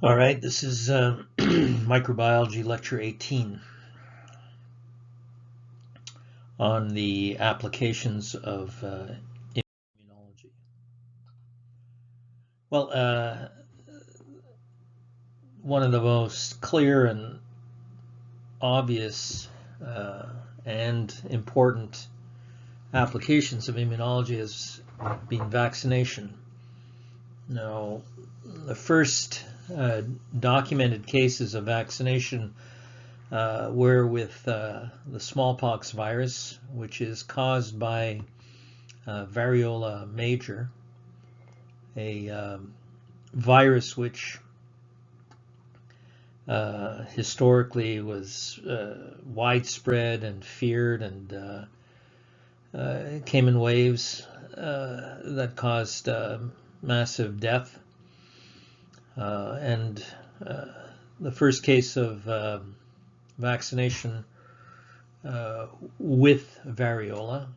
All right, this is Microbiology Lecture 18 on the applications of immunology. Well, one of the most clear and obvious and important applications of immunology has been vaccination. Now, the first documented cases of vaccination were with the smallpox virus, which is caused by variola major, a virus which historically was widespread and feared and came in waves that caused massive death. And the first case of vaccination with variola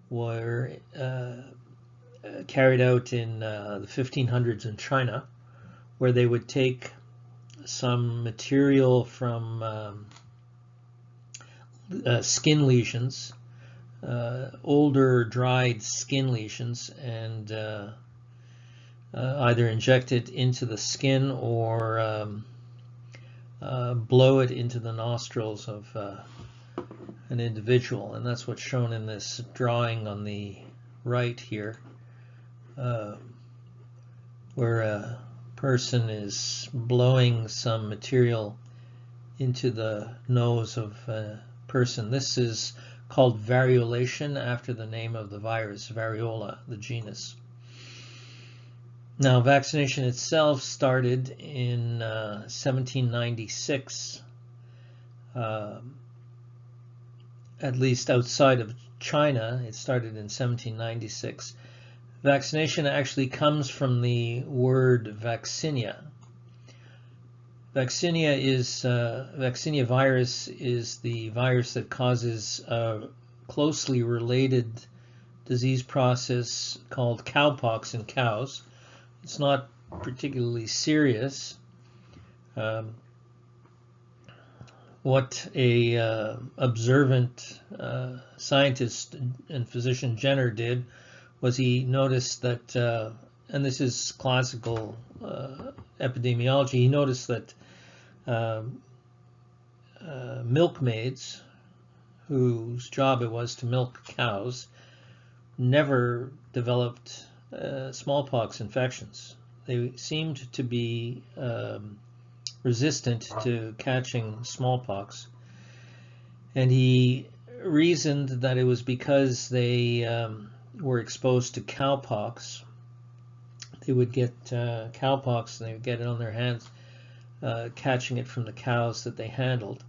were carried out in the 1500s in China, where they would take some material from skin lesions, older dried skin lesions, and either inject it into the skin or blow it into the nostrils of an individual. And that's what's shown in this drawing on the right here, where a person is blowing some material into the nose of a person. This is called variolation, after the name of the virus, variola, the genus. Now, vaccination itself started in 1796, at least outside of China. It started in 1796. Vaccination actually comes from the word vaccinia. Vaccinia virus is the virus that causes a closely related disease process called cowpox in cows. It's not particularly serious. What a observant scientist and physician Jenner did was he noticed that, and this is classical epidemiology, he noticed that milkmaids whose job it was to milk cows never developed smallpox infections. They seemed to be resistant to catching smallpox, and he reasoned that it was because they were exposed to cowpox. They would get cowpox and they would get it on their hands, catching it from the cows that they handled.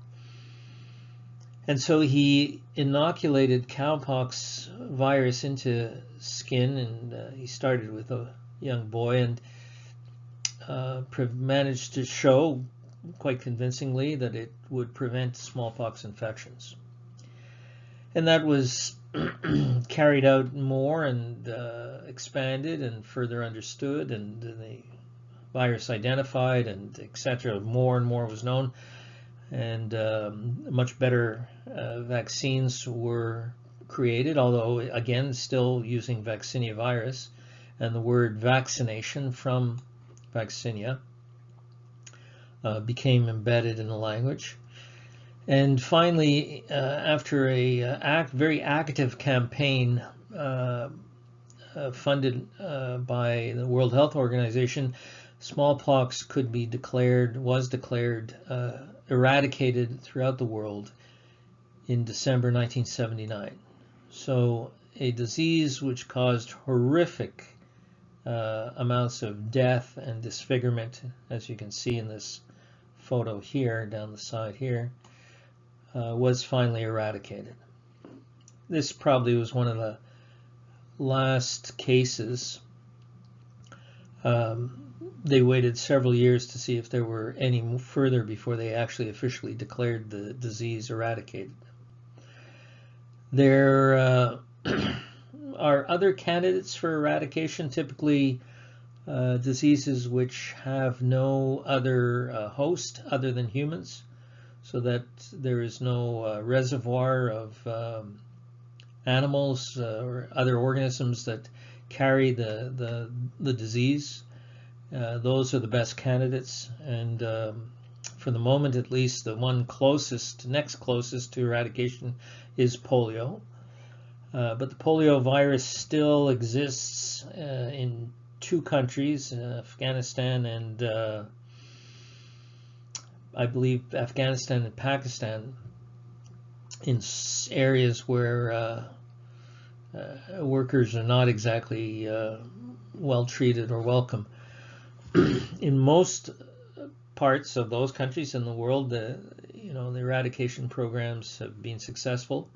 And so he inoculated cowpox virus into skin, and he started with a young boy, and managed to show quite convincingly that it would prevent smallpox infections. And that was carried out more and expanded and further understood, and the virus identified, and etc. More and more was known, and much better vaccines were created, although again still using vaccinia virus, and the word vaccination from vaccinia became embedded in the language. And finally, after a very active campaign funded by the World Health Organization, smallpox was declared eradicated throughout the world in December 1979. So a disease which caused horrific amounts of death and disfigurement, as you can see in this photo here, down the side here, was finally eradicated. This probably was one of the last cases. They waited several years to see if there were any further before they actually officially declared the disease eradicated. There are other candidates for eradication. Typically, diseases which have no other host other than humans, so that there is no reservoir of animals or other organisms that carry the disease. Those are the best candidates, and for the moment at least, the one next closest to eradication is polio. But the polio virus still exists in two countries, Afghanistan and I believe Afghanistan and Pakistan, in areas where workers are not exactly well treated or welcome. In most parts of those countries in the world, the eradication programs have been successful,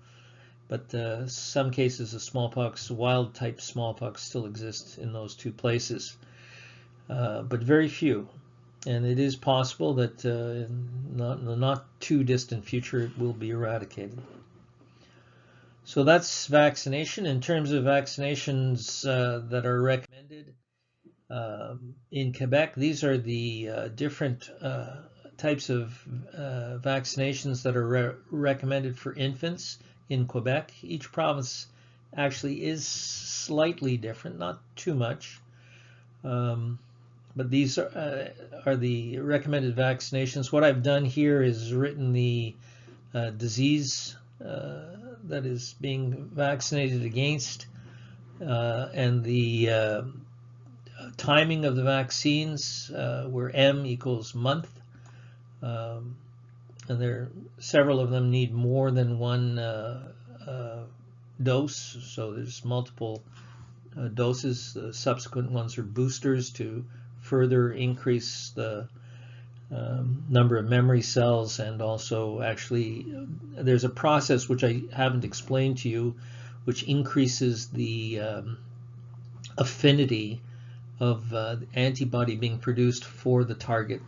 but some cases of smallpox, wild-type smallpox, still exist in those two places, but very few. And it is possible that in the not too distant future it will be eradicated. So that's vaccination. In terms of vaccinations that are recommended in Quebec, these are the different types of vaccinations that are recommended for infants in Quebec. Each province actually is slightly different, not too much. But these are the recommended vaccinations. What I've done here is written the disease that is being vaccinated against and the timing of the vaccines, where M equals month. And several of them need more than one dose, so there's multiple doses. The subsequent ones are boosters to further increase the number of memory cells, and also actually there's a process which I haven't explained to you which increases the affinity of antibody being produced for the target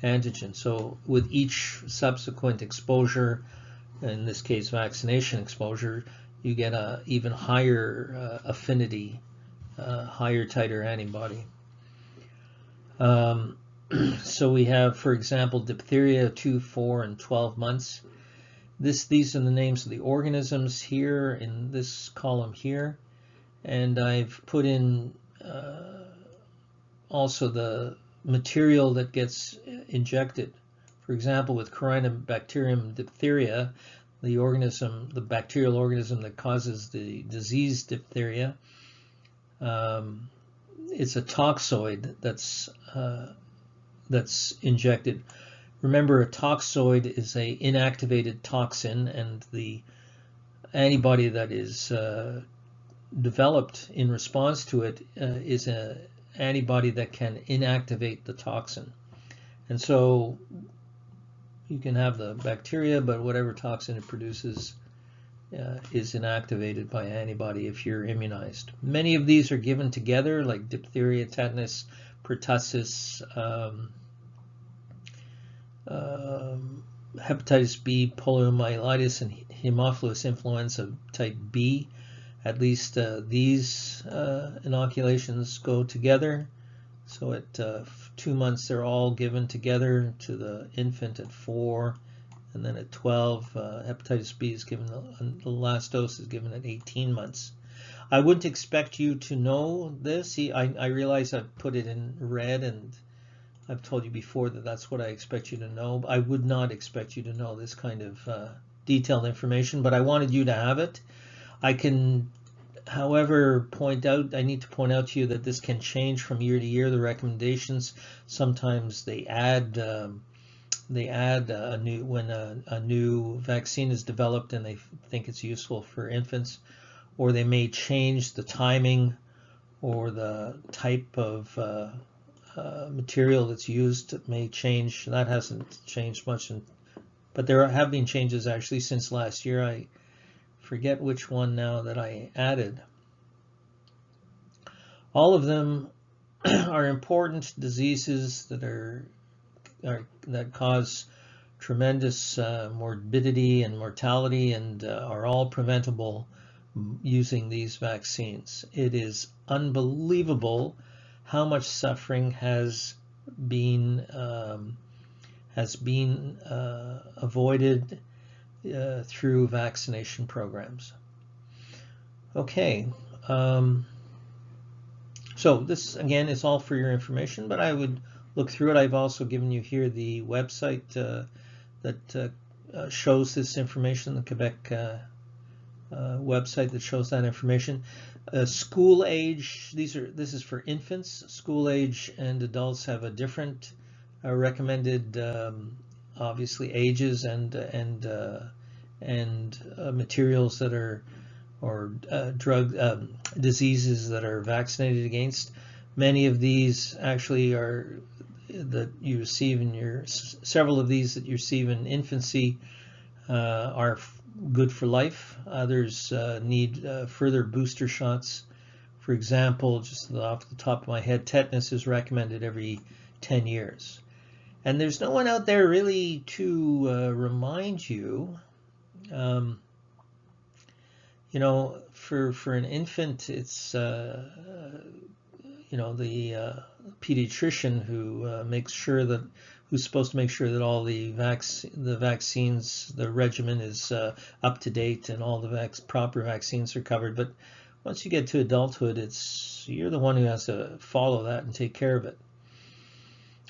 antigen. So with each subsequent exposure, in this case vaccination exposure, you get a even higher affinity, higher titer antibody. So we have, for example, diphtheria 2, 4, and 12 months. These are the names of the organisms here in this column here, and I've put in also the material that gets injected. For example, with Corynebacterium diphtheria, the bacterial organism that causes the disease diphtheria, it's a toxoid that's injected. Remember, a toxoid is a inactivated toxin, and the antibody that is developed in response to it is an antibody that can inactivate the toxin. And so you can have the bacteria, but whatever toxin it produces is inactivated by antibody if you're immunized. Many of these are given together, like diphtheria, tetanus, pertussis, hepatitis B, poliomyelitis, and Haemophilus influenza type B. At least these inoculations go together. So at 2 months, they're all given together to the infant at 4, and then at 12, hepatitis B is given, the last dose is given at 18 months. I wouldn't expect you to know this. See, I realize I've put it in red, and I've told you before that that's what I expect you to know. I would not expect you to know this kind of detailed information, but I wanted you to have it. I can, however, I need to point out to you that this can change from year to year, the recommendations. Sometimes they add a new, when a new vaccine is developed and they think it's useful for infants, or they may change the timing or the type of material that's used. It may change. That hasn't changed much, but there have been changes actually since last year. I forget which one now that I added. All of them are important diseases that cause tremendous morbidity and mortality, and are all preventable using these vaccines. It is unbelievable how much suffering has been avoided through vaccination programs. Okay, so this again is all for your information, but I would look through it. I've also given you here the website that shows this information, the Quebec website that shows that information. School age, this is for infants. School age and adults have a different recommended, obviously, ages and materials that are, or diseases that are vaccinated against. Many of these actually are that you receive in several of these that you receive in infancy are good for life. Others need further booster shots. For example, just off the top of my head, tetanus is recommended every 10 years. And there's no one out there really to remind you. You know, for an infant, it's you know, the pediatrician who makes sure that, who's supposed to make sure that all the vaccines, the regimen is up to date and all the proper vaccines are covered. But once you get to adulthood, you're the one who has to follow that and take care of it.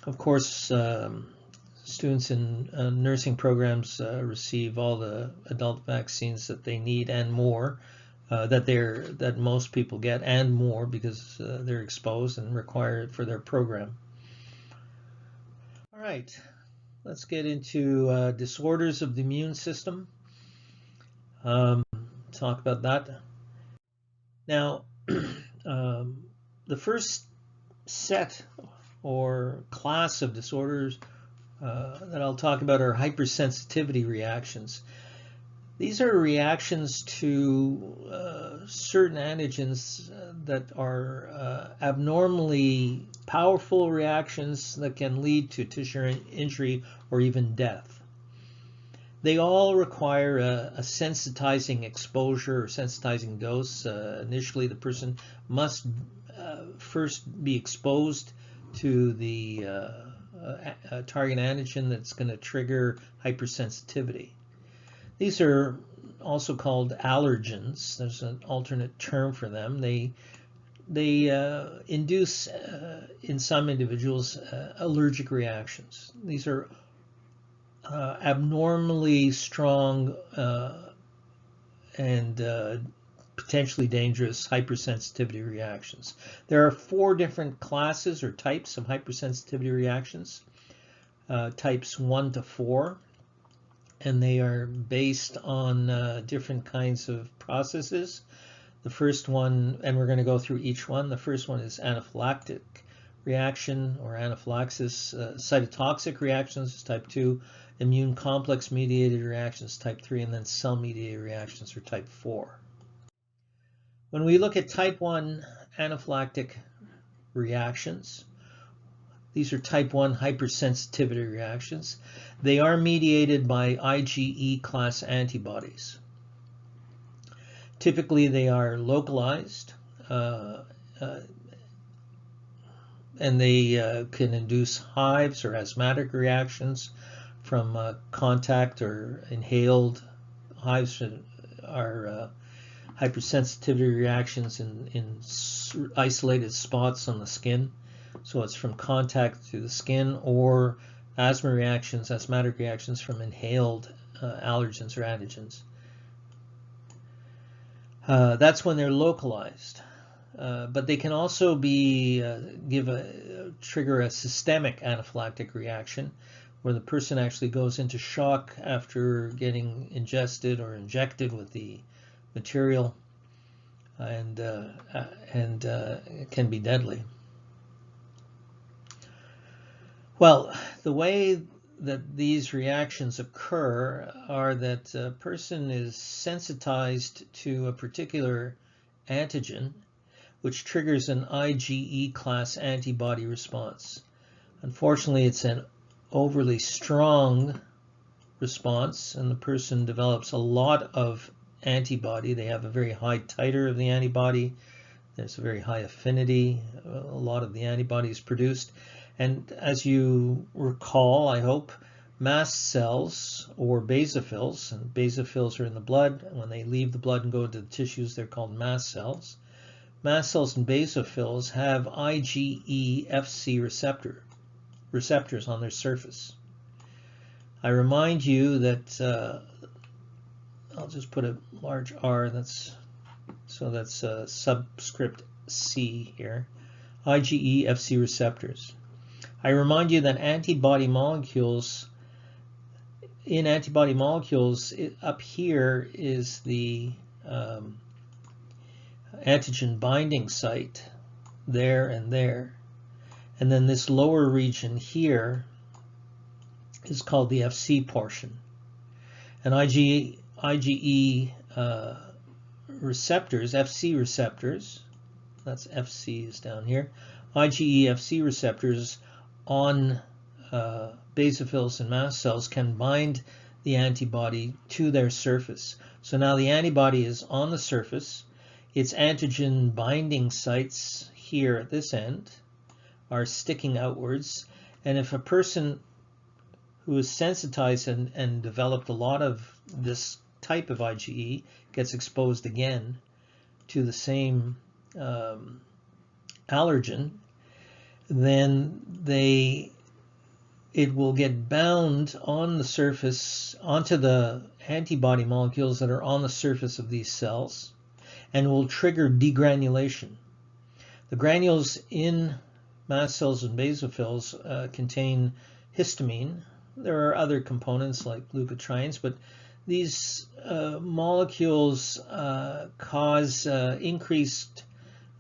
Of course, students in nursing programs receive all the adult vaccines that they need and more, that most people get, and more, because they're exposed and require it for their program. All right, let's get into disorders of the immune system. Talk about that. Now, the first set or class of disorders that I'll talk about are hypersensitivity reactions. These are reactions to certain antigens that are abnormally powerful reactions that can lead to tissue injury or even death. They all require a sensitizing exposure or sensitizing dose. Initially, the person must first be exposed to the target antigen that's going to trigger hypersensitivity. These are also called allergens. There's an alternate term for them. They induce in some individuals allergic reactions. These are abnormally strong and potentially dangerous hypersensitivity reactions. There are 4 different classes or types of hypersensitivity reactions, types 1 to 4, and they are based on different kinds of processes. The first one, and we're going to go through each one, the first one is anaphylactic reaction or anaphylaxis. Cytotoxic reactions is type 2, immune complex mediated reactions type 3, and then cell mediated reactions are type 4. When we look at type 1 anaphylactic reactions, these are type 1 hypersensitivity reactions. They are mediated by IgE class antibodies. Typically they are localized and they can induce hives or asthmatic reactions from contact or inhaled. Hives are hypersensitivity reactions in isolated spots on the skin. So it's from contact to the skin, or asthmatic reactions from inhaled allergens or antigens. That's when they're localized. But they can also be trigger a systemic anaphylactic reaction, where the person actually goes into shock after getting ingested or injected with the material, and it can be deadly. Well, the way that these reactions occur are that a person is sensitized to a particular antigen, which triggers an IgE class antibody response. Unfortunately, it's an overly strong response, and the person develops a lot of antibody. They have a very high titer of the antibody. There's a very high affinity, a lot of the antibodies produced. And as you recall, I hope, mast cells or basophils, and basophils are in the blood. When they leave the blood and go into the tissues, they're called mast cells. Mast cells and basophils have IgE Fc receptors on their surface. I remind you that I'll just put a large R, that's subscript C here, IgE Fc receptors. I remind you that in antibody molecules, up here is the antigen binding site, there and there. And then this lower region here is called the Fc portion. And IgE receptors, Fc receptors, that's Fc is down here, IgE Fc receptors on basophils and mast cells can bind the antibody to their surface. So now the antibody is on the surface. Its antigen binding sites here at this end are sticking outwards. And if a person who is sensitized and developed a lot of this type of IgE gets exposed again to the same allergen, then it will get bound on the surface onto the antibody molecules that are on the surface of these cells and will trigger degranulation. The granules in mast cells and basophils contain histamine. There are other components like leukotrienes, but these molecules cause increased,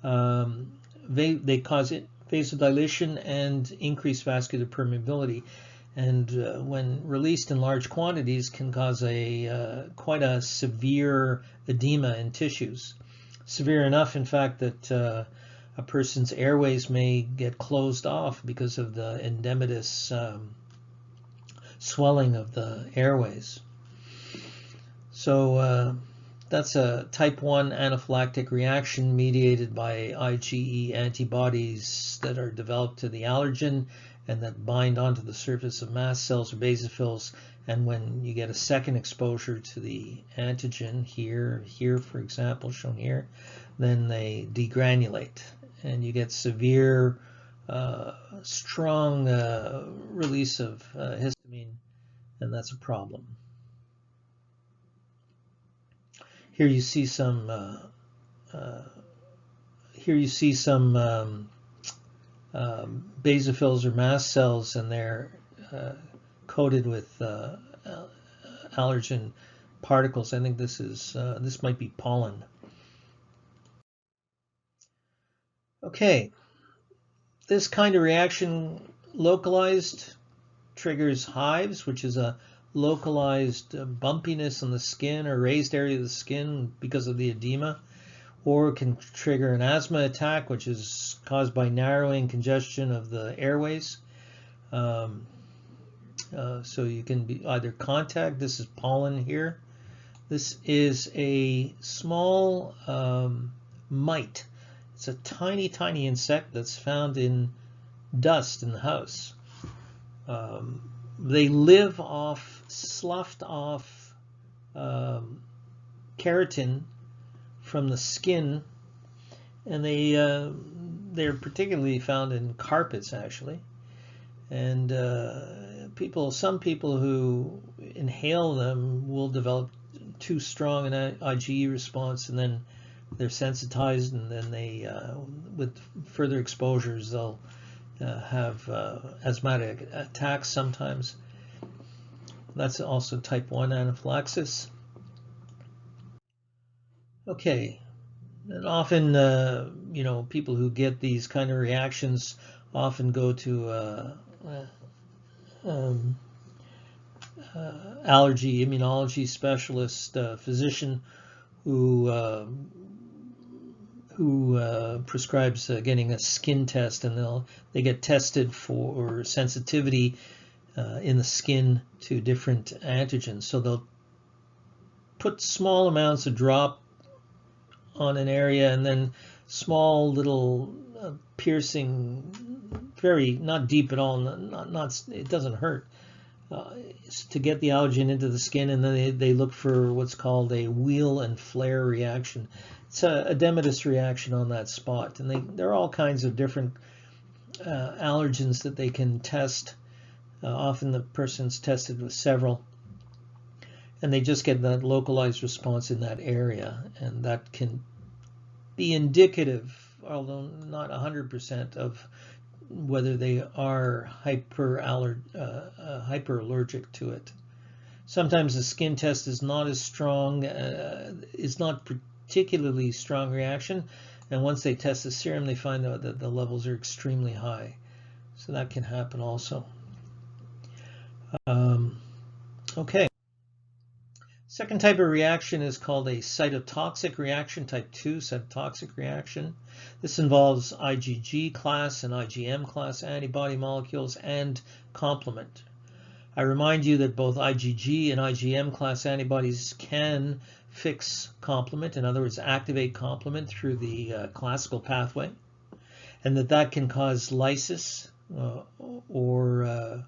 they cause vasodilation and increased vascular permeability, and when released in large quantities can cause quite a severe edema in tissues. Severe enough, in fact, that a person's airways may get closed off because of the endematous swelling of the airways. So that's a type 1 anaphylactic reaction mediated by IgE antibodies that are developed to the allergen and that bind onto the surface of mast cells or basophils. And when you get a second exposure to the antigen, here for example, shown here, then they degranulate and you get severe, strong release of histamine, and that's a problem. Here you see some basophils or mast cells, and they're coated with allergen particles. I think this might be pollen. Okay, this kind of reaction, localized, triggers hives, which is a localized bumpiness on the skin or raised area of the skin because of the edema, or can trigger an asthma attack, which is caused by narrowing congestion of the airways. So you can be either contact, this is pollen here. This is a small mite. It's a tiny, tiny insect that's found in dust in the house. They live off sloughed off keratin from the skin, and they're particularly found in carpets actually. And some people who inhale them will develop too strong an IgE response, and then they're sensitized, and then they with further exposures they'll have asthmatic attacks sometimes. That's also type 1 anaphylaxis. Okay, and often people who get these kind of reactions often go to allergy immunology specialist physician who prescribes getting a skin test, and they get tested for sensitivity in the skin to different antigens. So they'll put small amounts of drop on an area and then small little piercing, very not deep at all, not it doesn't hurt, to get the allergen into the skin, and then they look for what's called a wheal and flare reaction. It's a edematous reaction on that spot, and there are all kinds of different allergens that they can test. Often the person's tested with several, and they just get that localized response in that area, and that can be indicative, although not 100%, of whether they are hyperallergic to it. Sometimes the skin test is not as strong, is not particularly strong reaction, and once they test the serum, they find out that the levels are extremely high. So that can happen also. Okay. Second type of reaction is called a cytotoxic reaction, type 2 cytotoxic reaction. This involves IgG class and IgM class antibody molecules and complement. I remind you that both IgG and IgM class antibodies can fix complement, in other words, activate complement through the classical pathway, and that can cause lysis or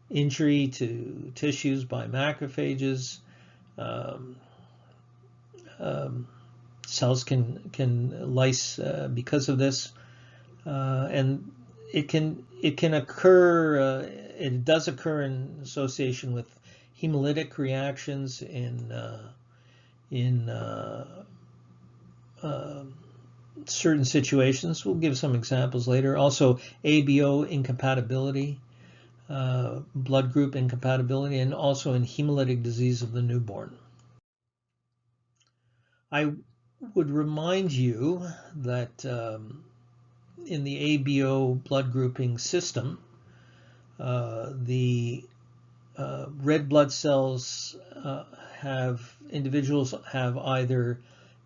injury to tissues by macrophages. Cells can lyse because of this, and it can occur. It does occur in association with hemolytic reactions in certain situations. We'll give some examples later. Also, ABO incompatibility, blood group incompatibility, and also in hemolytic disease of the newborn. I would remind you that in the ABO blood grouping system, the red blood cells individuals have either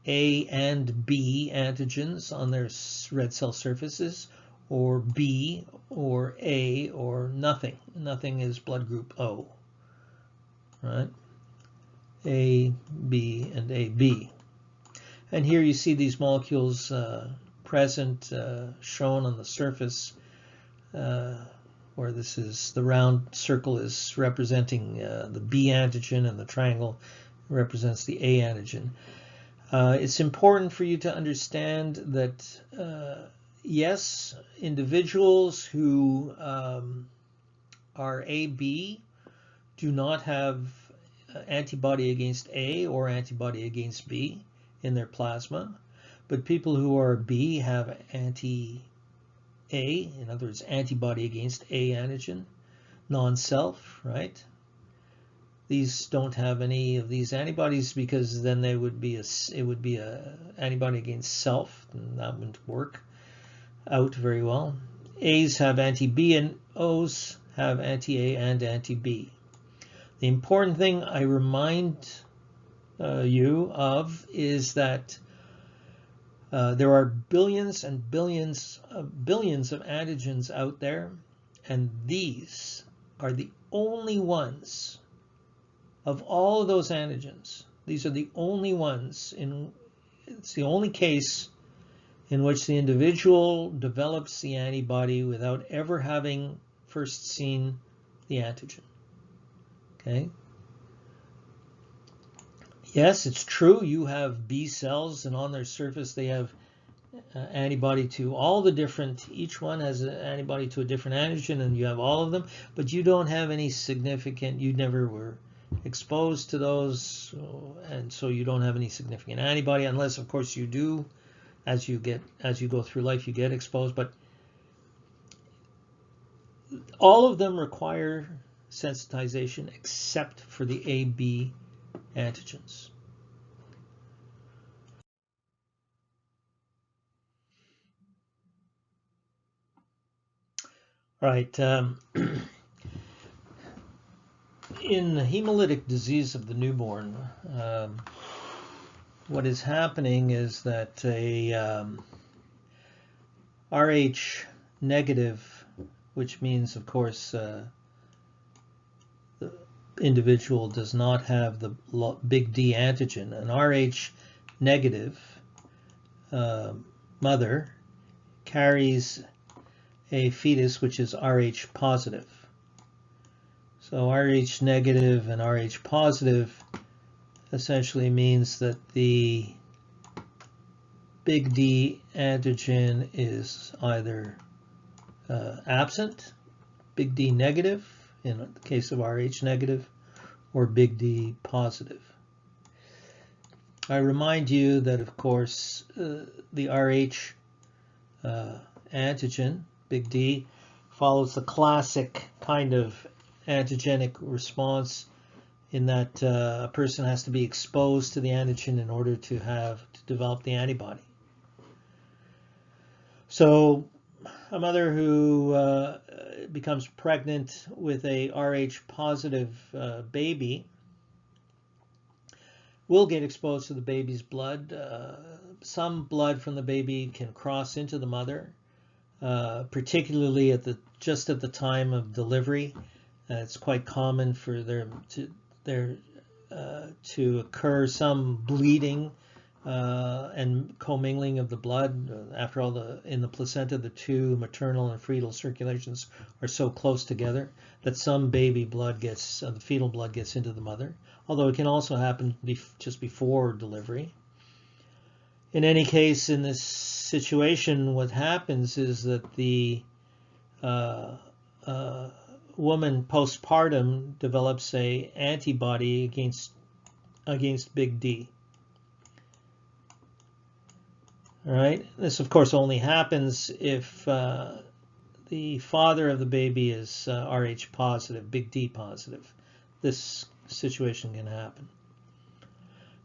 A and B antigens on their red cell surfaces, or B or A or nothing. Nothing is blood group O, right? A, B, and AB. And here you see these molecules present, shown on the surface, where this is the round circle is representing the B antigen, and the triangle represents the A antigen. It's important for you to understand that yes, individuals who are AB do not have antibody against A or antibody against B in their plasma, but people who are B have anti-A, in other words, antibody against A antigen, non-self, right? These don't have any of these antibodies, because then it would be a antibody against self, and that wouldn't work out very well. A's have anti-B, and O's have anti-A and anti-B. The important thing I remind you of is that there are billions and billions of antigens out there, and these are the only ones of all of those antigens. These are the only ones it's the only case in which the individual develops the antibody without ever having first seen the antigen. Okay? Yes, it's true, you have B cells, and on their surface they have antibody to all the different, each one has an antibody to a different antigen, and you have all of them, but you don't have any significant, you never were exposed to those, and so you don't have any significant antibody, unless of course you do, as you go through life you get exposed. But all of them require sensitization except for the AB antigens. Right. In hemolytic disease of the newborn, what is happening is that a Rh negative, which means, of course, the individual does not have the big D antigen. An Rh negative mother carries a fetus which is Rh positive. So Rh negative and Rh positive essentially means that the big D antigen is either absent, big D negative in the case of Rh negative, or big D positive. I remind you that, of course, the Rh antigen, big D, follows the classic kind of antigenic response in that a person has to be exposed to the antigen in order to develop the antibody. So a mother who becomes pregnant with a Rh positive baby will get exposed to the baby's blood. Some blood from the baby can cross into the mother, particularly just at the time of delivery. It's quite common for there to occur some bleeding and commingling of the blood. After all, in the placenta, the two maternal and fetal circulations are so close together that some baby blood the fetal blood gets into the mother, although it can also happen just before delivery. In any case, in this situation, what happens is that the woman postpartum develops an antibody against big D. All right. This, of course, only happens if the father of the baby is Rh positive, big D positive. This situation can happen.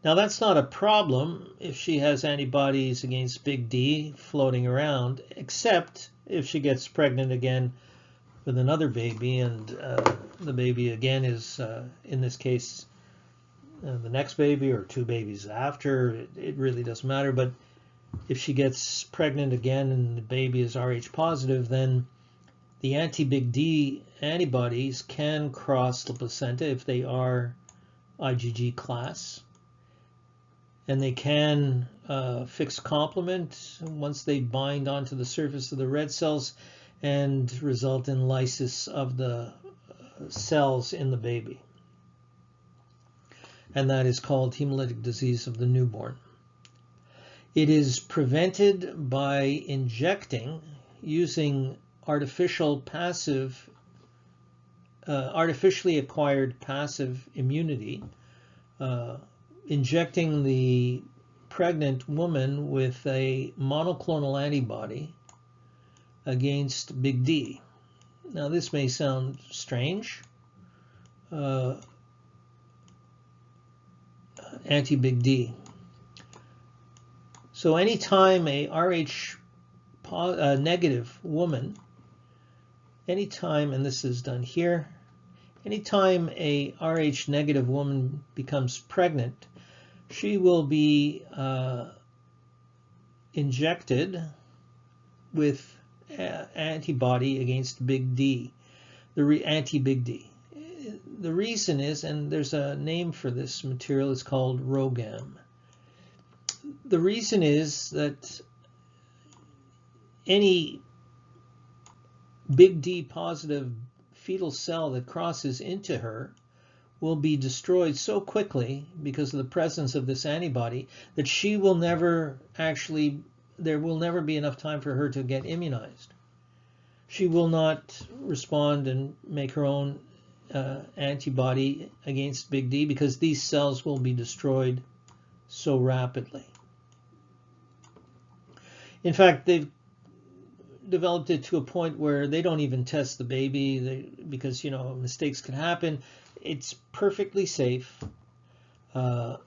Now, that's not a problem if she has antibodies against big D floating around, except if she gets pregnant again with another baby, and the baby again is, in this case, the next baby or two babies after. It really doesn't matter. But if she gets pregnant again and the baby is Rh positive, then the anti-big D antibodies can cross the placenta if they are IgG class. And they can fix complement once they bind onto the surface of the red cells and result in lysis of the cells in the baby. And that is called hemolytic disease of the newborn. It is prevented by injecting using artificially acquired passive immunity, injecting the pregnant woman with a monoclonal antibody against big D. Now, this may sound strange. Anti-big D. So anytime a Rh negative woman, anytime, and this is done here, anytime a Rh negative woman becomes pregnant, she will be injected with antibody against big D, anti-big D. The reason is, and there's a name for this material, it's called ROGAM. The reason is that any big D positive fetal cell that crosses into her will be destroyed so quickly because of the presence of this antibody that she will never there will never be enough time for her to get immunized. She will not respond and make her own antibody against big D because these cells will be destroyed so rapidly. In fact, they've developed it to a point where they don't even test the baby because, mistakes can happen. It's perfectly safe and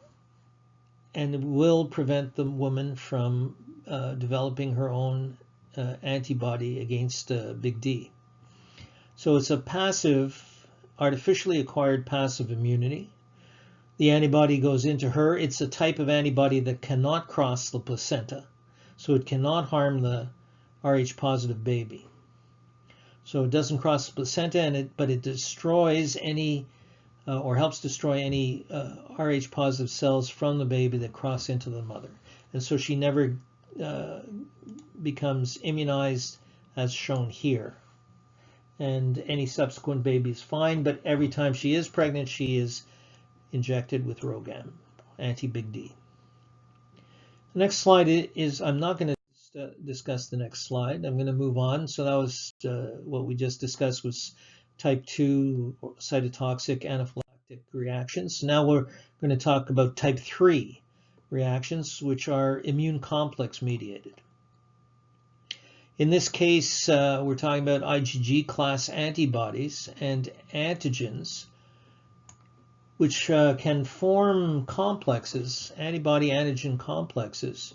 it will prevent the woman from developing her own antibody against big D. So it's a passive, artificially acquired passive immunity. The antibody goes into her. It's a type of antibody that cannot cross the placenta, so it cannot harm the Rh positive baby. So it doesn't cross the placenta, but it destroys any or helps destroy any Rh positive cells from the baby that cross into the mother. And so she never becomes immunized as shown here. And any subsequent baby is fine, but every time she is pregnant, she is injected with RhoGAM, anti-Big D. The next slide is, I'm not going to discuss the next slide. I'm going to move on. So that was what we just discussed was type 2 cytotoxic anaphylactic reactions. Now we're going to talk about type 3 reactions, which are immune complex mediated. In this case, we're talking about IgG class antibodies and antigens, which can form complexes, antibody-antigen complexes.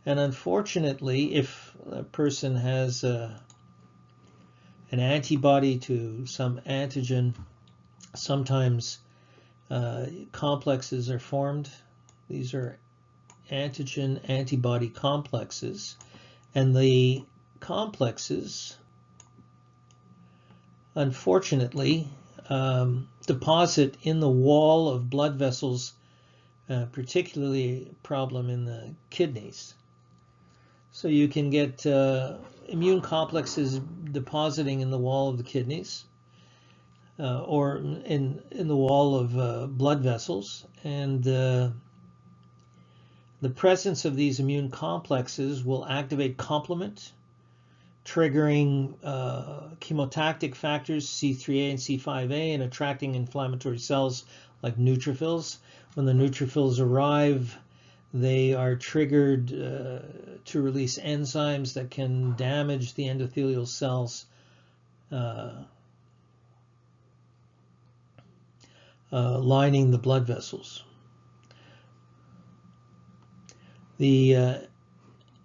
And unfortunately, if a person has an antibody to some antigen, sometimes complexes are formed. These are antigen-antibody complexes. And the complexes, unfortunately, deposit in the wall of blood vessels, particularly a problem in the kidneys. So you can get immune complexes depositing in the wall of the kidneys or in the wall of blood vessels. And the presence of these immune complexes will activate complement, triggering chemotactic factors C3a and C5a and attracting inflammatory cells like neutrophils. When the neutrophils arrive, they are triggered to release enzymes that can damage the endothelial cells, lining the blood vessels. The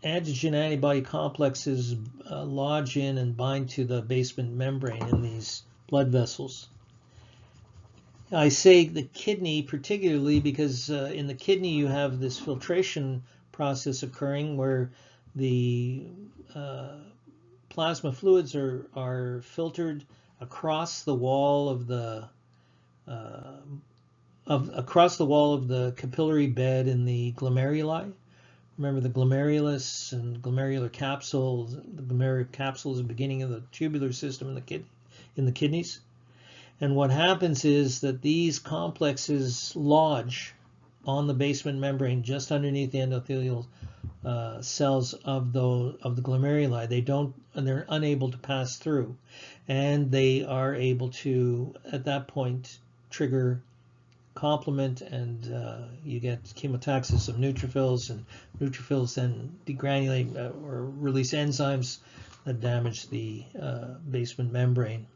antigen antibody complexes lodge in and bind to the basement membrane in these blood vessels. I say the kidney particularly because in the kidney you have this filtration process occurring where the plasma fluids are filtered across the wall of the capillary bed in the glomeruli. Remember the glomerulus and glomerular capsules. The glomerular capsule is the beginning of the tubular system in the kidneys. And what happens is that these complexes lodge on the basement membrane just underneath the endothelial cells of the glomeruli. They're unable to pass through, and they are able to, at that point, trigger complement, and you get chemotaxis of neutrophils, and neutrophils then degranulate or release enzymes that damage the basement membrane.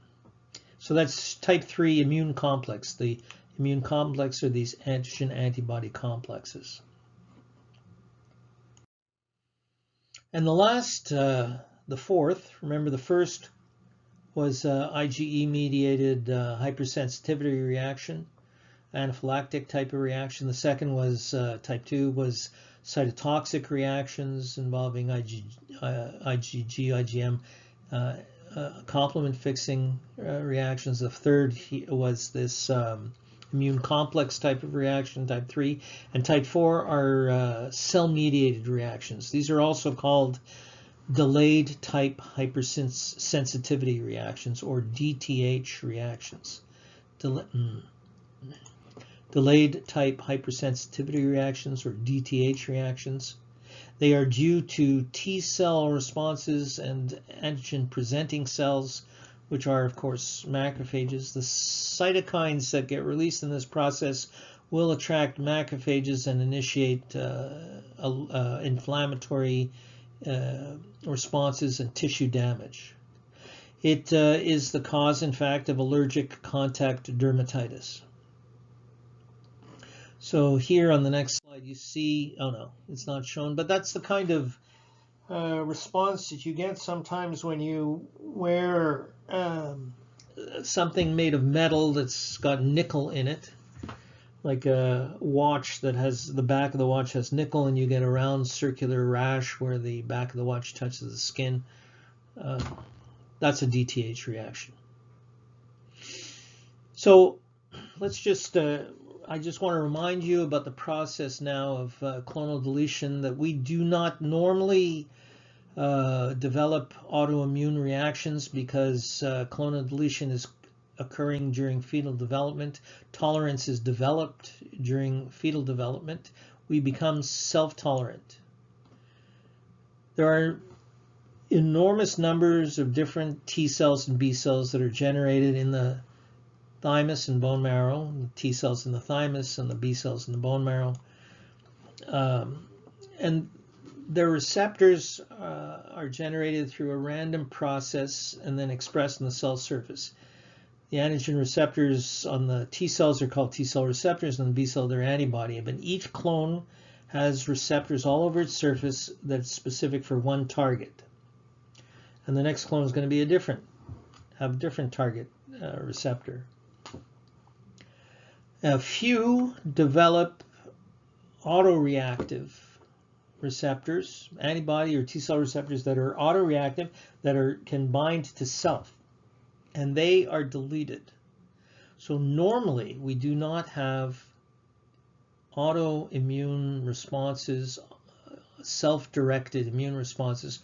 So that's type 3 immune complex. The immune complex are these antigen-antibody complexes. And the last, the fourth, remember the first was IgE-mediated hypersensitivity reaction, anaphylactic type of reaction. The second was type 2 was cytotoxic reactions involving IgG, IgM, complement fixing reactions. The third was this immune complex type of reaction, type 3, and type 4 are cell-mediated reactions. These are also called delayed type hypersensitivity reactions, or DTH reactions. Delayed type hypersensitivity reactions, or DTH reactions. They are due to T cell responses and antigen presenting cells, which are of course macrophages. The cytokines that get released in this process will attract macrophages and initiate inflammatory responses and tissue damage. It is the cause, in fact, of allergic contact dermatitis. So here on the next slide you see, oh no, it's not shown, but that's the kind of response that you get sometimes when you wear something made of metal that's got nickel in it, like a watch that has, the back of the watch has nickel, and you get a round circular rash where the back of the watch touches the skin. That's a DTH reaction. So let's just I just want to remind you about the process now of clonal deletion, that we do not normally develop autoimmune reactions because clonal deletion is occurring during fetal development. Tolerance is developed during fetal development. We become self-tolerant. There are enormous numbers of different T cells and B cells that are generated in the thymus and bone marrow, the T cells in the thymus and the B cells in the bone marrow. And their receptors are generated through a random process and then expressed in the cell surface. The antigen receptors on the T cells are called T cell receptors, and the B cell, they're antibody. But each clone has receptors all over its surface that's specific for one target. And the next clone is going to be have a different target receptor. A few develop autoreactive receptors, antibody or T cell receptors that are autoreactive, that can bind to self, and they are deleted. So normally we do not have autoimmune responses, self-directed immune responses,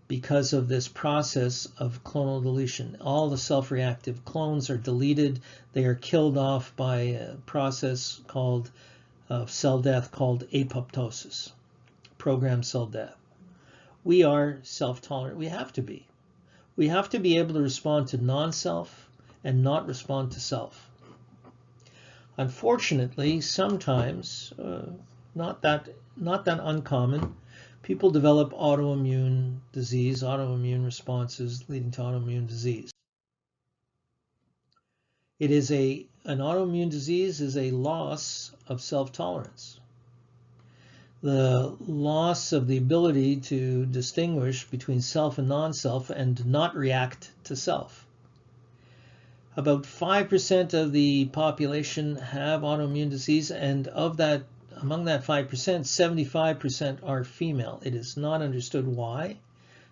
because of this process of clonal deletion. All the self-reactive clones are deleted. They are killed off by a process called cell death called apoptosis, programmed cell death. We are self-tolerant. We have to be. We have to be able to respond to non-self and not respond to self. Unfortunately, sometimes, not that uncommon, people develop autoimmune disease, autoimmune responses leading to autoimmune disease. It is an autoimmune disease is a loss of self-tolerance. The loss of the ability to distinguish between self and non-self and not react to self. About 5% of the population have autoimmune disease, and among that 5%, 75% are female. It is not understood why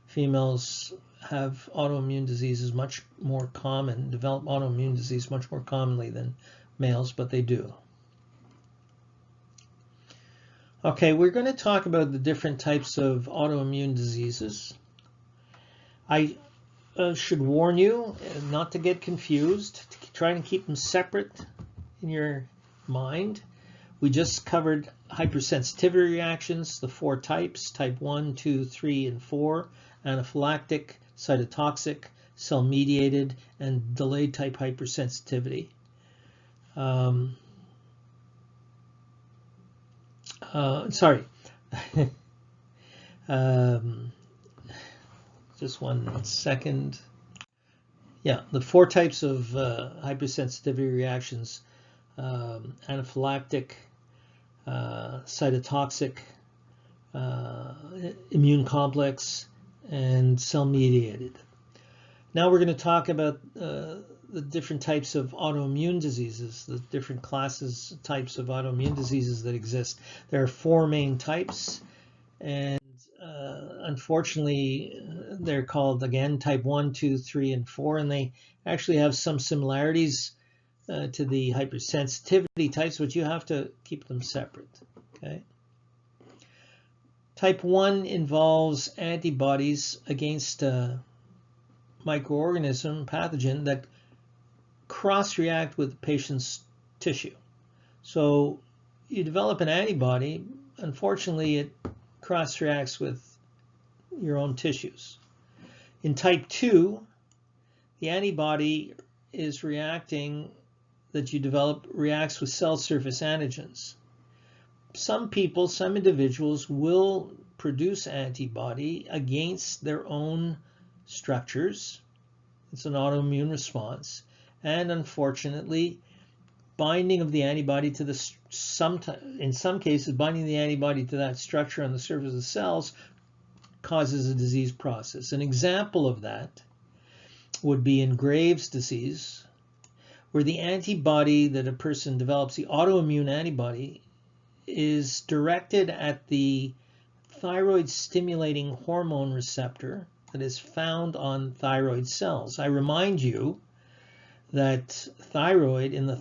females have autoimmune diseases much more common, develop autoimmune disease much more commonly than males, but they do. Okay, we're going to talk about the different types of autoimmune diseases. I should warn you not to get confused, to try and keep them separate in your mind. We just covered hypersensitivity reactions, the 4 types, type 1, 2, 3, and 4, anaphylactic, cytotoxic, cell-mediated, and delayed type hypersensitivity. Just one second. Yeah, the 4 types of hypersensitivity reactions: anaphylactic, cytotoxic, immune complex, and cell-mediated. Now we're going to talk about the different types of autoimmune diseases, the different types of autoimmune diseases that exist. There are 4 main types, and unfortunately they're called, again, type 1, 2, 3, and 4, and they actually have some similarities to the hypersensitivity types, but you have to keep them separate. Okay. Type 1 involves antibodies against a microorganism, pathogen, that cross-react with the patient's tissue. So you develop an antibody, unfortunately it cross-reacts with your own tissues. In type 2, the antibody is that you develop reacts with cell surface antigens. Some individuals will produce antibody against their own structures. It's an autoimmune response. And unfortunately, binding of the antibody to in some cases, binding the antibody to that structure on the surface of the cells causes a disease process. An example of that would be in Graves' disease, where the antibody that a person develops, the autoimmune antibody, is directed at the thyroid stimulating hormone receptor that is found on thyroid cells. I remind you that the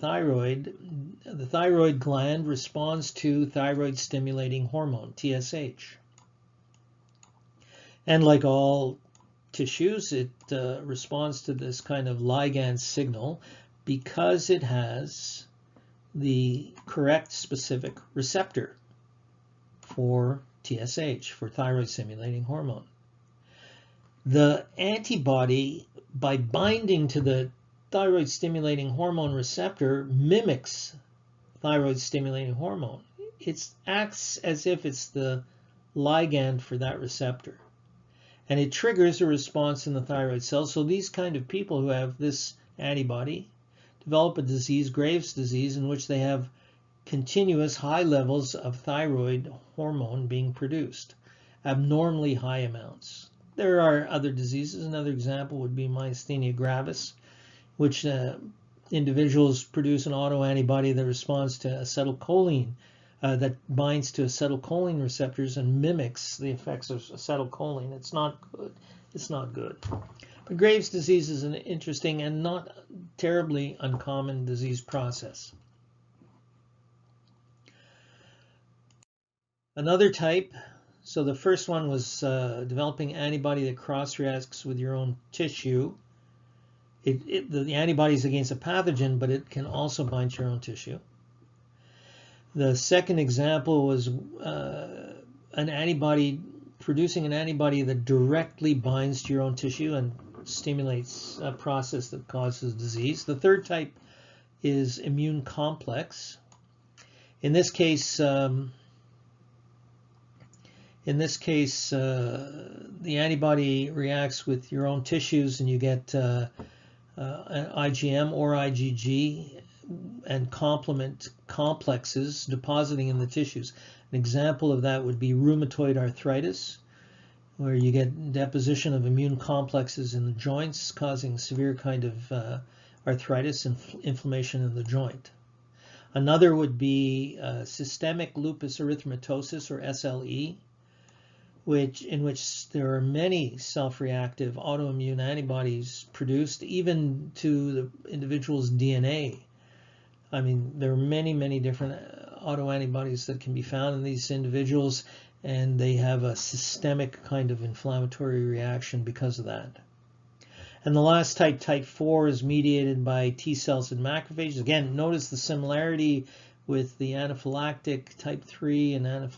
thyroid gland responds to thyroid stimulating hormone, TSH. And like all tissues, it responds to this kind of ligand signal because it has the correct specific receptor for TSH, for thyroid stimulating hormone. The antibody, by binding to the thyroid stimulating hormone receptor, mimics thyroid stimulating hormone. It acts as if it's the ligand for that receptor. And it triggers a response in the thyroid cells. So these kind of people who have this antibody develop a disease, Graves' disease, in which they have continuous high levels of thyroid hormone being produced, abnormally high amounts. There are other diseases. Another example would be myasthenia gravis, which individuals produce an autoantibody that responds to acetylcholine, that binds to acetylcholine receptors and mimics the effects of acetylcholine. It's not good. It's not good. But Graves' disease is an interesting and not terribly uncommon disease process. Another type, so the first one was developing antibody that cross-reacts with your own tissue. The antibody is against a pathogen, but it can also bind to your own tissue. The second example was producing an antibody that directly binds to your own tissue and stimulates a process that causes disease. The third type is immune complex. In this case, the antibody reacts with your own tissues, and you get an IgM or IgG and complement complexes depositing in the tissues. An example of that would be rheumatoid arthritis, where you get deposition of immune complexes in the joints, causing severe kind of arthritis and inflammation in the joint. Another would be systemic lupus erythematosus, or SLE, in which there are many self-reactive autoimmune antibodies produced, even to the individual's DNA. I mean, there are many, many different autoantibodies that can be found in these individuals, and they have a systemic kind of inflammatory reaction because of that. And the last type, type 4, is mediated by T cells and macrophages. Again, notice the similarity with the anaphylactic type 3 and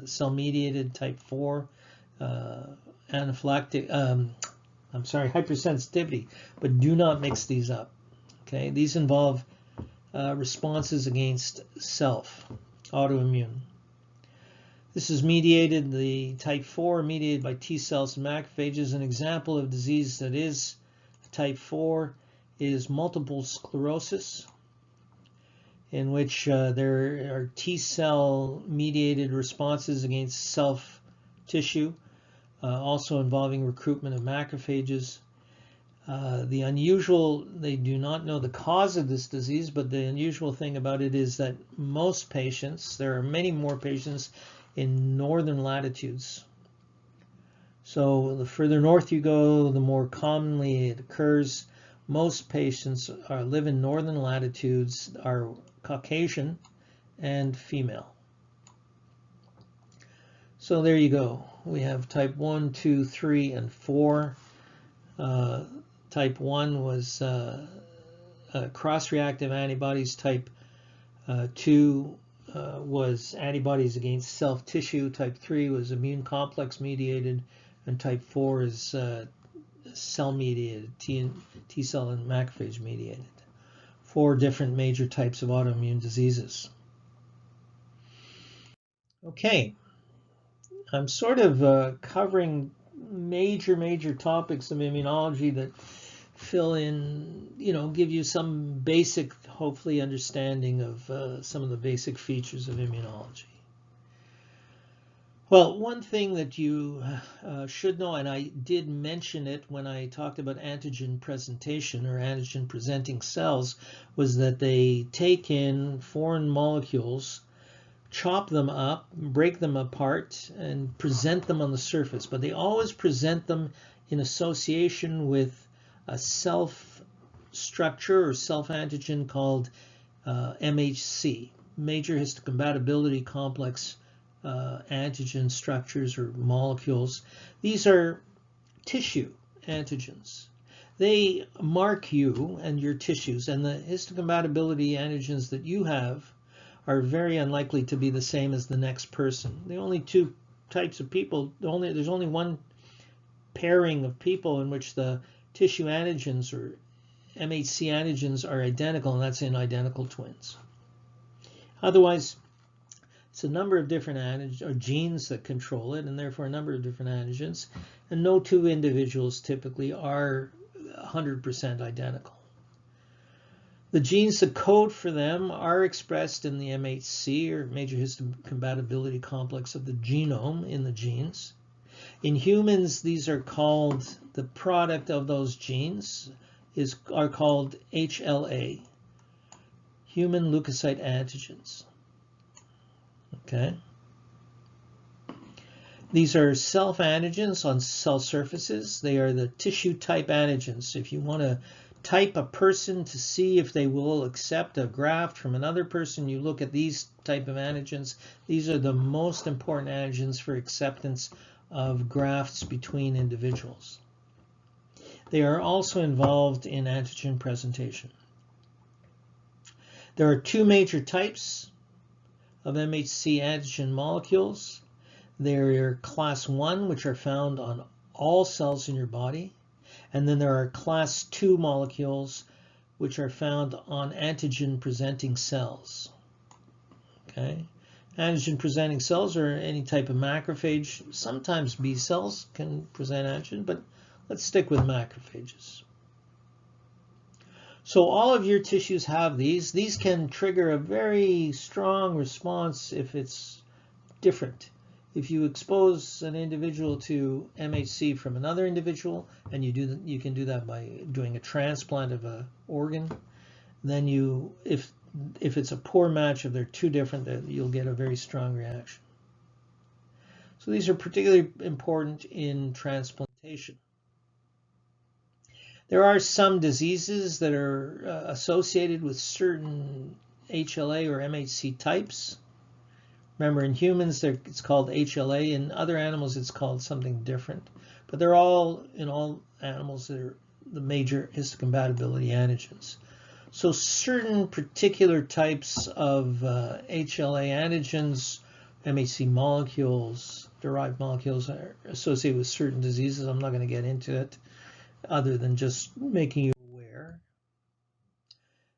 cell-mediated type 4 hypersensitivity, but do not mix these up. Okay, these involve responses against self, autoimmune. This is the type 4 mediated by T cells and macrophages. An example of disease that is type 4 is multiple sclerosis, in which there are T cell mediated responses against self tissue, also involving recruitment of macrophages. They do not know the cause of this disease, but the unusual thing about it is that most patients, there are many more patients in northern latitudes. So the further north you go, the more commonly it occurs. Most patients live in northern latitudes, are Caucasian and female. So there you go. We have type 1, 2, 3, and 4. Type 1 was cross-reactive antibodies. Type 2 was antibodies against self-tissue. Type 3 was immune complex mediated, and type 4 is cell-mediated, T cell and macrophage mediated. 4 different major types of autoimmune diseases. Okay, I'm sort of covering major topics of immunology that fill in, give you some basic, hopefully, understanding of some of the basic features of immunology. Well, one thing that you should know, and I did mention it when I talked about antigen presentation or antigen presenting cells, was that they take in foreign molecules, chop them up, break them apart, and present them on the surface. But they always present them in association with a self structure or self-antigen called MHC, major histocompatibility complex antigen structures or molecules. These are tissue antigens. They mark you and your tissues, and the histocompatibility antigens that you have are very unlikely to be the same as the next person. The only two types of people, there's only one pairing of people in which the tissue antigens or MHC antigens are identical, and that's in identical twins. Otherwise, it's a number of different antigens or genes that control it, and therefore a number of different antigens, and no two individuals typically are 100% identical. The genes that code for them are expressed in the MHC, or major histocompatibility complex of the genome, in the genes. In humans, these are called, the product of those genes are called HLA, human leukocyte antigens. Okay. These are self-antigens on cell surfaces. They are the tissue type antigens. If you want to type a person to see if they will accept a graft from another person, you look at these type of antigens. These are the most important antigens for acceptance of grafts between individuals. They are also involved in antigen presentation. There are two major types of MHC antigen molecules. There are class 1, which are found on all cells in your body, and then there are class 2 molecules, which are found on antigen-presenting cells. Okay, antigen-presenting cells are any type of macrophage. Sometimes B cells can present antigen, but let's stick with macrophages. So all of your tissues have these. These can trigger a very strong response if it's different. If you expose an individual to MHC from another individual, and you can do that by doing a transplant of an organ, then if it's a poor match, if they're too different, you'll get a very strong reaction. So these are particularly important in transplantation. There are some diseases that are associated with certain HLA or MHC types. Remember, in humans, it's called HLA. In other animals, it's called something different. But they're all, in all animals, they're the major histocompatibility antigens. So certain particular types of HLA antigens, MHC molecules, derived molecules, are associated with certain diseases. I'm not going to get into it, other than just making you aware.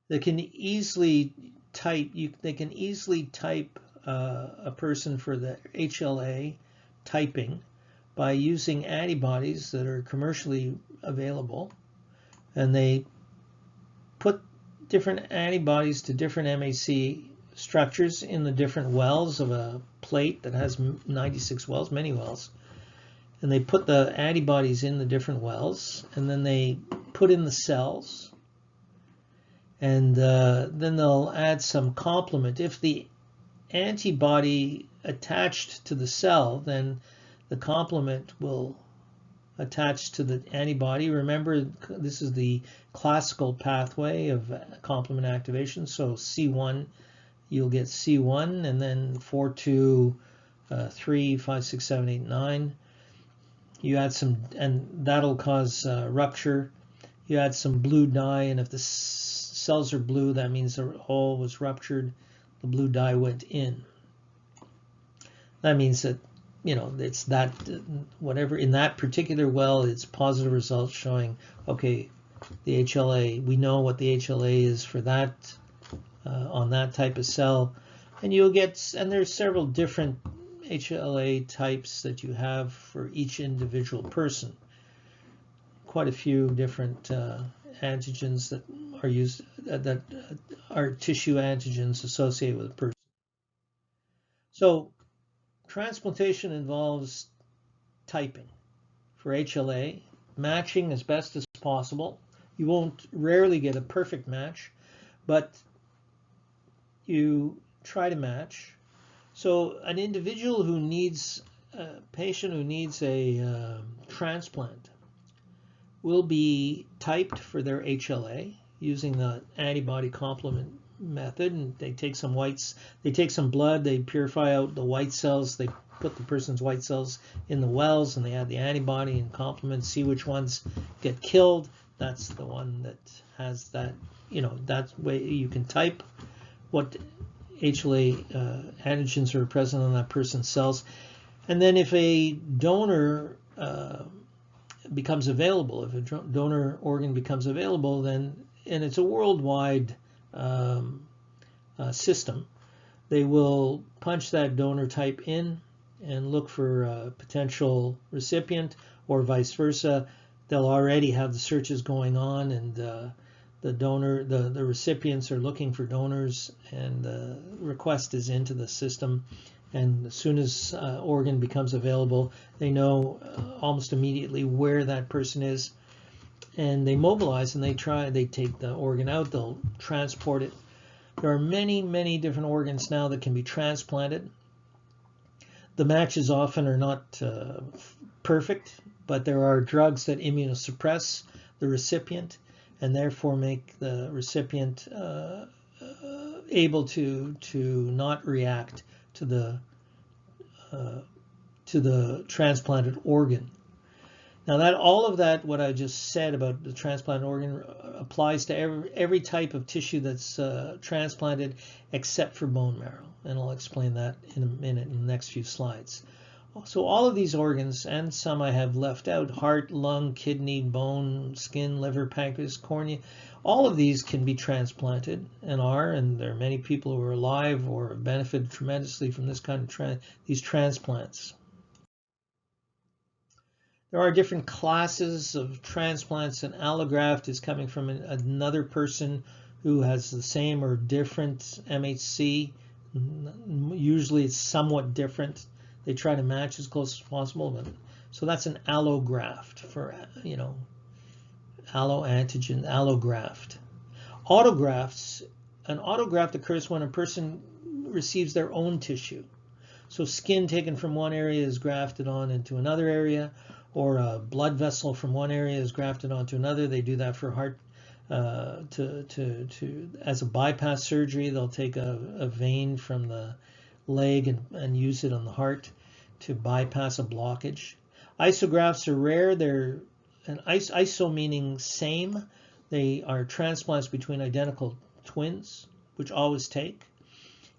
They can easily type a person for the HLA typing by using antibodies that are commercially available, and they put different antibodies to different MHC structures in the different wells of a plate that has 96 wells, many wells, and they put the antibodies in the different wells, and then they put in the cells, and then they'll add some complement. If the antibody attached to the cell, then the complement will attach to the antibody. Remember, this is the classical pathway of complement activation. So C1, you'll get C1, and then 4, 2, 3, 5, 6, 7, 8, 9. You add some, and that'll cause rupture. You add some blue dye, and if the cells are blue, that means the hole was ruptured. The blue dye went in. That means that, it's that, whatever, in that particular well, it's positive results showing, okay, the HLA, we know what the HLA is for that, on that type of cell. And you'll get, and there's several different HLA types that you have for each individual person. Quite a few different antigens that are used, that are tissue antigens associated with a person. So transplantation involves typing for HLA, matching as best as possible. You won't rarely get a perfect match, but you try to match. So an individual who needs, a patient who needs a transplant will be typed for their HLA. using the antibody complement method, and they take some blood, they purify out the white cells, they put the person's white cells in the wells, and they add the antibody and complement, see which ones get killed. That's the one that has that, that way you can type what HLA antigens are present on that person's cells. And then if a donor becomes available, if a donor organ becomes available, then, and it's a worldwide system, they will punch that donor type in and look for a potential recipient, or vice versa. They'll already have the searches going on, and the recipients are looking for donors, and the request is into the system. And as soon as organ becomes available, they know almost immediately where that person is, and they mobilize and they take the organ out, they'll transport it. There are many, many different organs now that can be transplanted. The matches often are not perfect, but there are drugs that immunosuppress the recipient and therefore make the recipient able to not react to the transplanted organ. Now, all of that, what I just said about the transplanted organ, applies to every type of tissue that's transplanted except for bone marrow, and I'll explain that in a minute in the next few slides. So all of these organs, and some I have left out, heart, lung, kidney, bone, skin, liver, pancreas, cornea, all of these can be transplanted and there are many people who are alive or have benefited tremendously from this kind of these transplants. There are different classes of transplants, and allograft is coming from another person who has the same or different MHC. Usually it's somewhat different. They try to match as close as possible. So that's an allograft for, alloantigen, allograft. Autografts, an autograft occurs when a person receives their own tissue. So skin taken from one area is grafted on into another area, or a blood vessel from one area is grafted onto another. They do that for heart, as a bypass surgery. They'll take a vein from the leg and use it on the heart to bypass a blockage. Isografts are rare. They're iso meaning same. They are transplants between identical twins, which always take.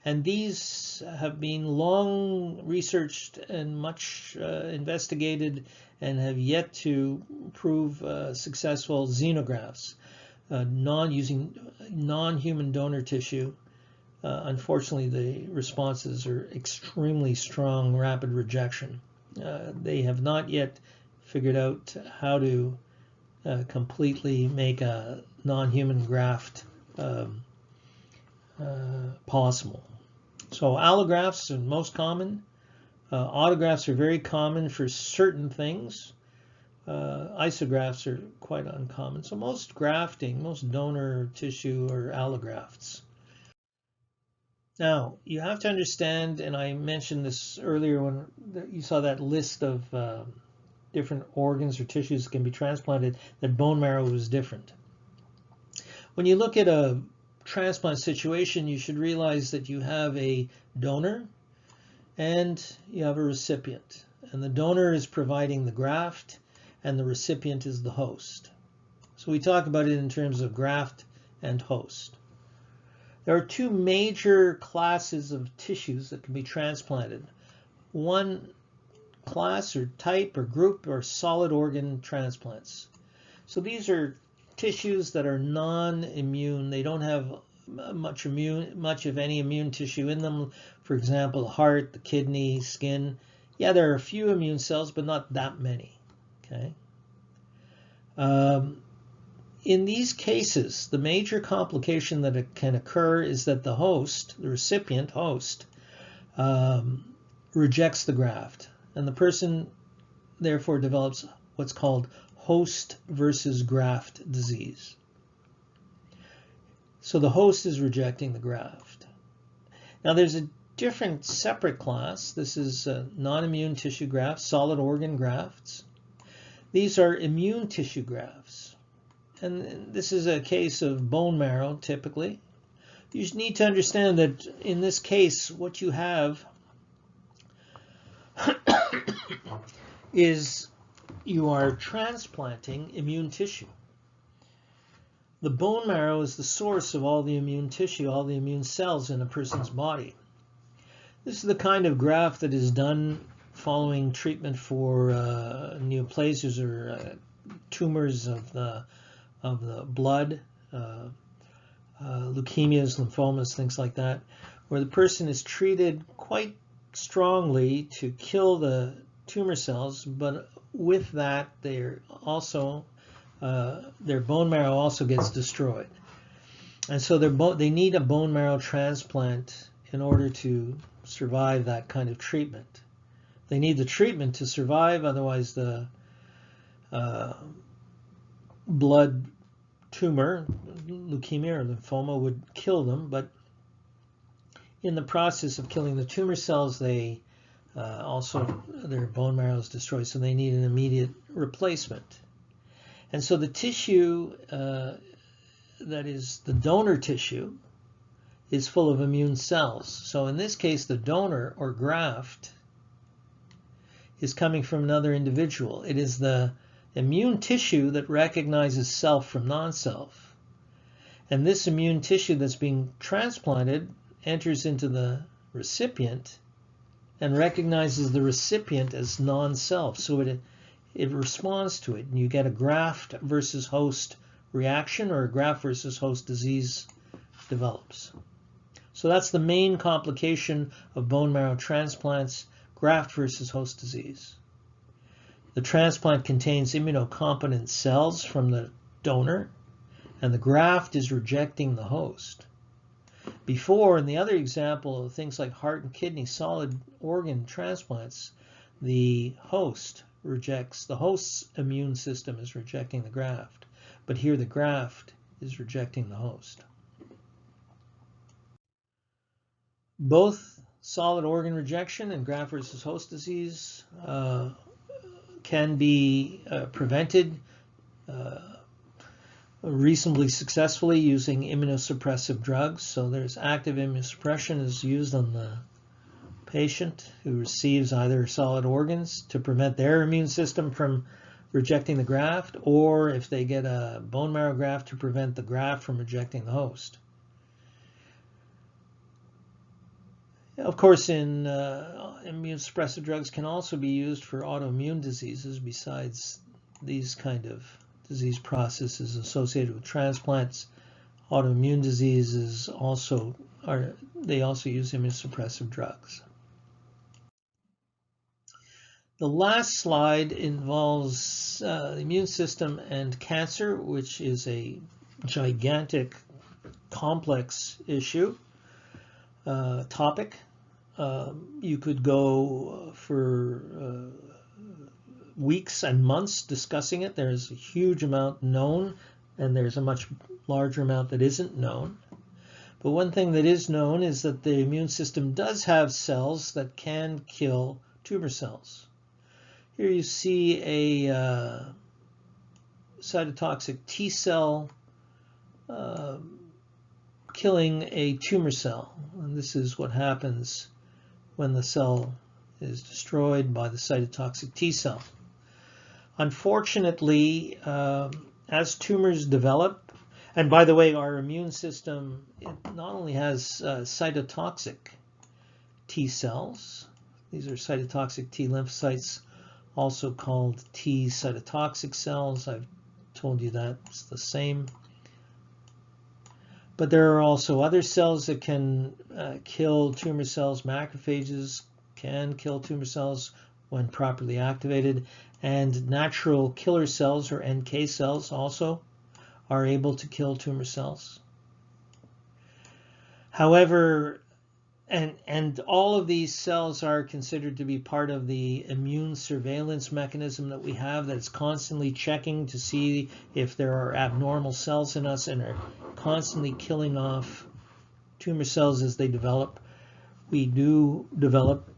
And these have been long researched and much investigated, and have yet to prove successful xenografts, using non-human donor tissue. Unfortunately, the responses are extremely strong, rapid rejection. They have not yet figured out how to completely make a non-human graft possible. So allografts are most common. Autografts are very common for certain things. Isografts are quite uncommon. So most donor tissue are allografts. Now, you have to understand, and I mentioned this earlier when you saw that list of different organs or tissues that can be transplanted, that bone marrow was different. When you look at a transplant situation, you should realize that you have a donor and you have a recipient. And the donor is providing the graft, and the recipient is the host. So we talk about it in terms of graft and host. There are two major classes of tissues that can be transplanted. One class or type or group are solid organ transplants. So these are tissues that are non-immune. They don't have much of any immune tissue in them. For example, the heart, the kidney, skin. Yeah, there are a few immune cells, but not that many. Okay. In these cases, the major complication that can occur is that the host, the recipient host, rejects the graft, and the person therefore develops what's called host versus graft disease. So the host is rejecting the graft. Now there's a different separate class. This is non-immune tissue grafts, solid organ grafts. These are immune tissue grafts. and this is a case of bone marrow typically. You just need to understand that in this case, what you have is you are transplanting immune tissue. The bone marrow is the source of all the immune tissue, all the immune cells in a person's body. This is the kind of graft that is done following treatment for neoplasias or tumors of the blood, leukemias, lymphomas, things like that, where the person is treated quite strongly to kill the tumor cells, but with that, they're also their bone marrow also gets destroyed, and so they need a bone marrow transplant in order to survive that kind of treatment. They need the treatment to survive, otherwise the blood tumor, leukemia or lymphoma, would kill them. But in the process of killing the tumor cells, they also their bone marrow is destroyed, so they need an immediate replacement. And so the tissue that is the donor tissue is full of immune cells. So in this case, the donor or graft is coming from another individual. It is the immune tissue that recognizes self from non-self. And this immune tissue that's being transplanted enters into the recipient and recognizes the recipient as non-self. So it responds to it, and you get a graft versus host reaction, or a graft versus host disease develops. So that's the main complication of bone marrow transplants, graft versus host disease. The transplant contains immunocompetent cells from the donor, and the graft is rejecting the host. Before, in the other example of things like heart and kidney solid organ transplants, the host's immune system is rejecting the graft. But here the graft is rejecting the host. Both solid organ rejection and graft versus host disease can be prevented reasonably successfully using immunosuppressive drugs. So there's active immunosuppression is used on the patient who receives either solid organs to prevent their immune system from rejecting the graft, or if they get a bone marrow graft, to prevent the graft from rejecting the host. Of course, immunosuppressive drugs can also be used for autoimmune diseases besides these kind of disease processes associated with transplants. Autoimmune diseases also use immunosuppressive drugs. The last slide involves the immune system and cancer, which is a gigantic, complex topic. You could go for weeks and months discussing it. There's a huge amount known, and there's a much larger amount that isn't known. But one thing that is known is that the immune system does have cells that can kill tumor cells. Here you see a cytotoxic T cell killing a tumor cell. And this is what happens when the cell is destroyed by the cytotoxic T cell. Unfortunately, as tumors develop, and by the way, our immune system, it not only has cytotoxic T cells, these are cytotoxic T lymphocytes, also called T cytotoxic cells. I've told you that's the same. But there are also other cells that can kill tumor cells. Macrophages can kill tumor cells when properly activated, and natural killer cells, or NK cells, also are able to kill tumor cells. However, and all of these cells are considered to be part of the immune surveillance mechanism that we have, that's constantly checking to see if there are abnormal cells in us and are constantly killing off tumor cells as they develop. We do develop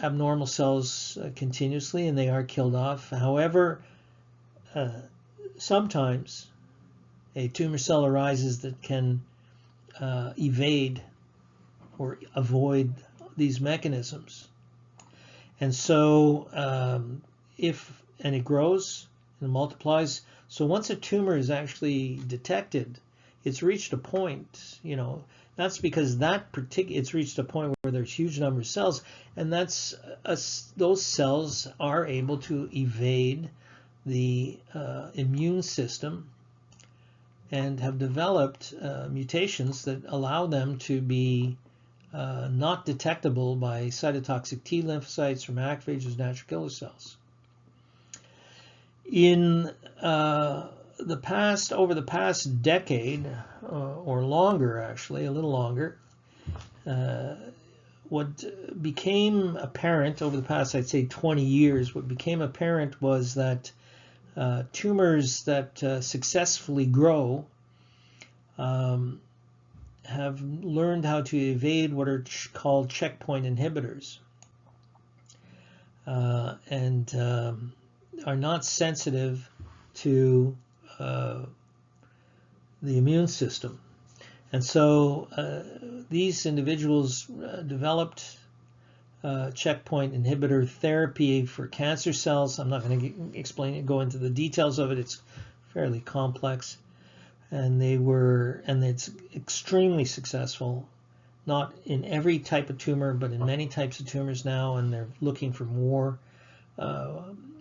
abnormal cells continuously, and they are killed off. However, sometimes a tumor cell arises that can evade or avoid these mechanisms. And so and it grows and multiplies. So once a tumor is actually detected, it's reached a point, that's because it's reached a point where there's huge number of cells, and those cells are able to evade the immune system and have developed mutations that allow them to be not detectable by cytotoxic T lymphocytes or macrophages, natural killer cells. Over the past decade, or longer actually, a little longer, what became apparent over the past, I'd say 20 years, what became apparent was that tumors that successfully grow have learned how to evade what are called checkpoint inhibitors, and are not sensitive to the immune system. And so these individuals developed checkpoint inhibitor therapy for cancer cells. I'm not going to go into the details of it. It's fairly complex. And it's extremely successful, not in every type of tumor, but in many types of tumors now, and they're looking for more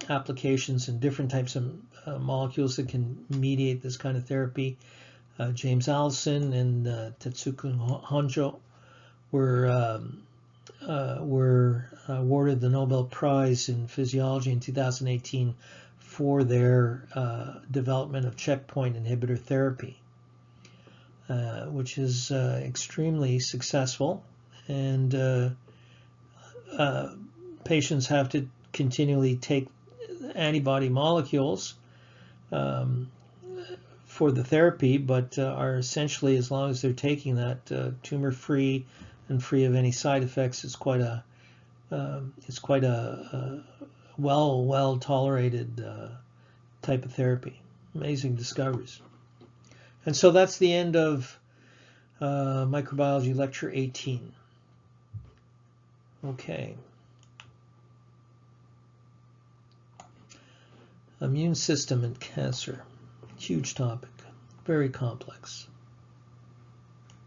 applications and different types of molecules that can mediate this kind of therapy. James Allison and Tetsuko Honjo were awarded the Nobel Prize in Physiology in 2018 for their development of checkpoint inhibitor therapy, which is extremely successful, and patients have to continually take antibody molecules for the therapy, but are essentially, as long as they're taking that, tumor-free and free of any side effects. It's quite a well tolerated type of therapy. Amazing discoveries. And so that's the end of Microbiology Lecture 18. Okay. Immune system and cancer. Huge topic. Very complex.